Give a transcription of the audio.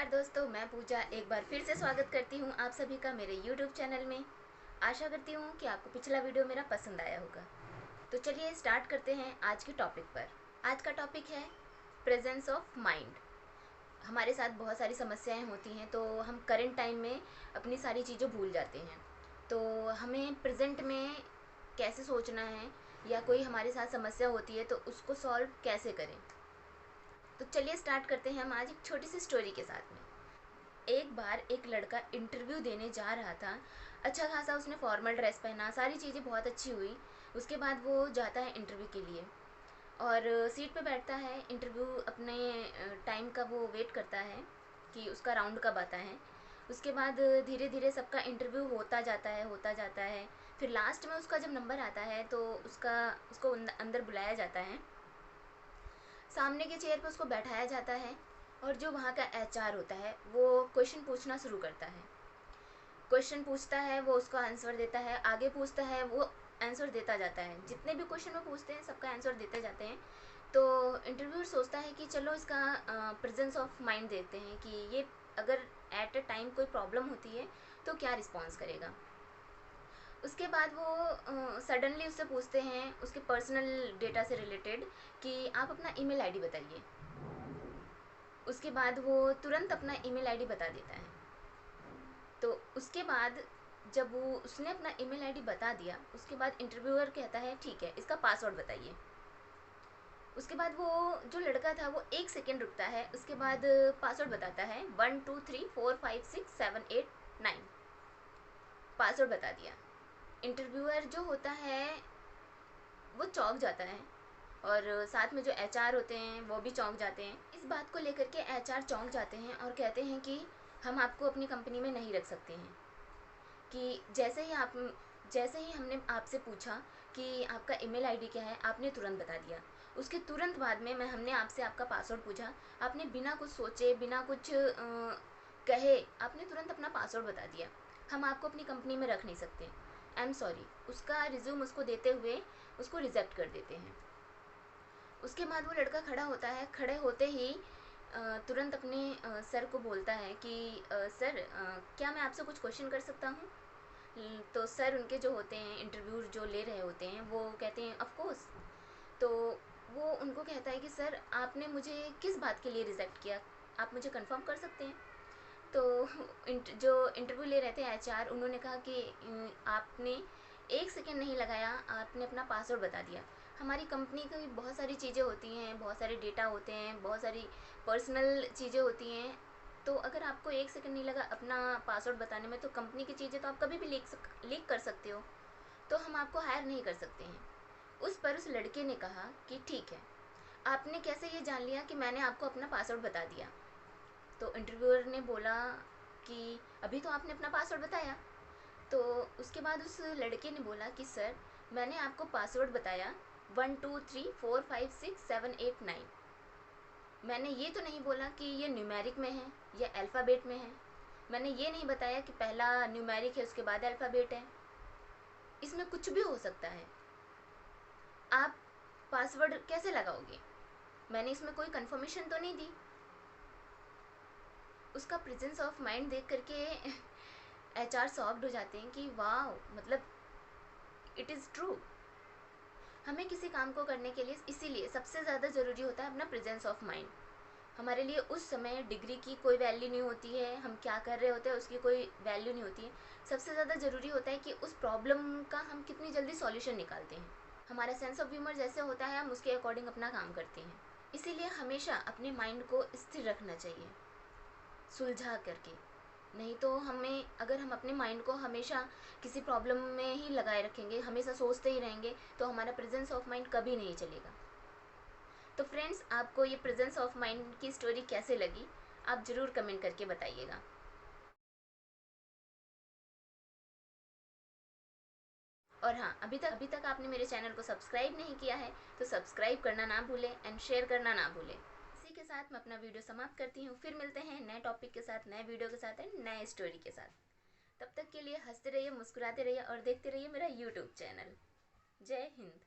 नमस्कार दोस्तों, मैं पूजा एक बार फिर से स्वागत करती हूँ आप सभी का मेरे YouTube चैनल में। आशा करती हूँ कि आपको पिछला वीडियो मेरा पसंद आया होगा। तो चलिए स्टार्ट करते हैं आज के टॉपिक पर। आज का टॉपिक है प्रेजेंस ऑफ माइंड। हमारे साथ बहुत सारी समस्याएं होती हैं, तो हम करंट टाइम में अपनी सारी चीज़ें भूल जाते हैं। तो हमें प्रेजेंट में कैसे सोचना है, या कोई हमारे साथ समस्या होती है तो उसको सॉल्व कैसे करें। तो चलिए स्टार्ट करते हैं हम आज एक छोटी सी स्टोरी के साथ में। एक बार एक लड़का इंटरव्यू देने जा रहा था। अच्छा खासा उसने फॉर्मल ड्रेस पहना, सारी चीज़ें बहुत अच्छी हुई। उसके बाद वो जाता है इंटरव्यू के लिए और सीट पे बैठता है। इंटरव्यू अपने टाइम का वो वेट करता है कि उसका राउंड कब आता है। उसके बाद धीरे धीरे सबका इंटरव्यू होता जाता है। फिर लास्ट में उसका जब नंबर आता है तो उसको अंदर बुलाया जाता है। सामने के चेयर पर उसको बैठाया जाता है और जो वहाँ का एचआर होता है वो क्वेश्चन पूछना शुरू करता है। क्वेश्चन पूछता है, वो उसका आंसर देता है, आगे पूछता है, वो आंसर देता जाता है। जितने भी क्वेश्चन वो पूछते हैं सबका आंसर देते जाते हैं। तो इंटरव्यूअर सोचता है कि चलो इसका प्रेजेंस ऑफ माइंड देखते हैं कि ये अगर एट अ टाइम कोई प्रॉब्लम होती है तो क्या रिस्पॉन्स करेगा। उसके बाद वो सडनली उससे पूछते हैं उसके पर्सनल डेटा से रिलेटेड कि आप अपना ईमेल आईडी बताइए। उसके बाद वो तुरंत अपना ईमेल आईडी बता देता है। तो उसके बाद जब वो उसने अपना ईमेल आईडी बता दिया, उसके बाद इंटरव्यूअर कहता है ठीक है, इसका पासवर्ड बताइए। उसके बाद वो जो लड़का था वो 1 सेकेंड रुकता है। उसके बाद पासवर्ड बताता है 12345678 9। पासवर्ड बता दिया। इंटरव्यूअर जो होता है वो चौंक जाता है और साथ में जो एचआर होते हैं वो भी चौंक जाते हैं। इस बात को लेकर के एचआर चौंक जाते हैं और कहते हैं कि हम आपको अपनी कंपनी में नहीं रख सकते हैं। कि जैसे ही हमने आपसे पूछा कि आपका ईमेल आईडी क्या है, आपने तुरंत बता दिया। उसके तुरंत बाद में हमने आपसे आपका पासवर्ड पूछा, आपने बिना कुछ सोचे बिना कुछ कहे आपने तुरंत अपना पासवर्ड बता दिया। हम आपको अपनी कंपनी में रख नहीं सकते, आई एम सॉरी। उसका रिज्यूम उसको देते हुए उसको रिजेक्ट कर देते हैं। उसके बाद वो लड़का खड़ा होता है। खड़े होते ही तुरंत अपने सर को बोलता है कि सर, क्या मैं आपसे कुछ क्वेश्चन कर सकता हूँ। तो सर उनके जो होते हैं, इंटरव्यू जो ले रहे होते हैं, वो कहते हैं ऑफ कोर्स। तो वो उनको कहता है कि सर आपने मुझे किस बात के लिए रिजेक्ट किया, आप मुझे कंफर्म कर सकते हैं। तो जो इंटरव्यू ले रहे थे एचआर, उन्होंने कहा कि आपने 1 सेकेंड नहीं लगाया, आपने अपना पासवर्ड बता दिया। हमारी कंपनी की बहुत सारी चीज़ें होती हैं, बहुत सारे डेटा होते हैं, बहुत सारी पर्सनल चीज़ें होती हैं। तो अगर आपको 1 सेकेंड नहीं लगा अपना पासवर्ड बताने में, तो कंपनी की चीज़ें तो आप कभी भी लीक कर सकते हो। तो हम आपको हायर नहीं कर सकते हैं। उस पर उस लड़के ने कहा कि ठीक है, आपने कैसे ये जान लिया कि मैंने आपको अपना पासवर्ड बता दिया। तो इंटरव्यूअर ने बोला कि अभी तो आपने अपना पासवर्ड बताया। तो उसके बाद उस लड़के ने बोला कि सर, मैंने आपको पासवर्ड बताया 12345678 9। मैंने ये तो नहीं बोला कि ये न्यूमेरिक में है या अल्फ़ाबेट में है। मैंने ये नहीं बताया कि पहला न्यूमेरिक है उसके बाद अल्फ़ाबेट है। इसमें कुछ भी हो सकता है। आप पासवर्ड कैसे लगाओगे? मैंने इसमें कोई कंफर्मेशन तो नहीं दी। उसका प्रेजेंस ऑफ माइंड देख करके एचआर शॉक्ड हो जाते हैं कि वाह, मतलब इट इज़ ट्रू। हमें किसी काम को करने के लिए इसीलिए सबसे ज़्यादा ज़रूरी होता है अपना प्रेजेंस ऑफ माइंड। हमारे लिए उस समय डिग्री की कोई वैल्यू नहीं होती है, हम क्या कर रहे होते हैं उसकी कोई वैल्यू नहीं होती है। सबसे ज़्यादा ज़रूरी होता है कि उस प्रॉब्लम का हम कितनी जल्दी सॉल्यूशन निकालते हैं। हमारा सेंस ऑफ ह्यूमर जैसे होता है, हम उसके अकॉर्डिंग अपना काम करते हैं। इसीलिए हमेशा अपने माइंड को स्थिर रखना चाहिए, सुलझा करके। नहीं तो अगर हम अपने माइंड को हमेशा किसी प्रॉब्लम में ही लगाए रखेंगे, हमेशा सोचते ही रहेंगे, तो हमारा प्रेजेंस ऑफ माइंड कभी नहीं चलेगा। तो फ्रेंड्स, आपको ये प्रेजेंस ऑफ माइंड की स्टोरी कैसे लगी, आप ज़रूर कमेंट करके बताइएगा। और हाँ, अभी तक आपने मेरे चैनल को सब्सक्राइब नहीं किया है तो सब्सक्राइब करना ना भूलें एंड शेयर करना ना भूलें। इसी के साथ मैं अपना वीडियो समाप्त करती हूँ। फिर मिलते हैं नए टॉपिक के साथ, नए वीडियो के साथ एंड नए स्टोरी के साथ। तब तक के लिए हंसते रहिए, मुस्कुराते रहिए और देखते रहिए मेरा यूट्यूब चैनल। जय हिंद।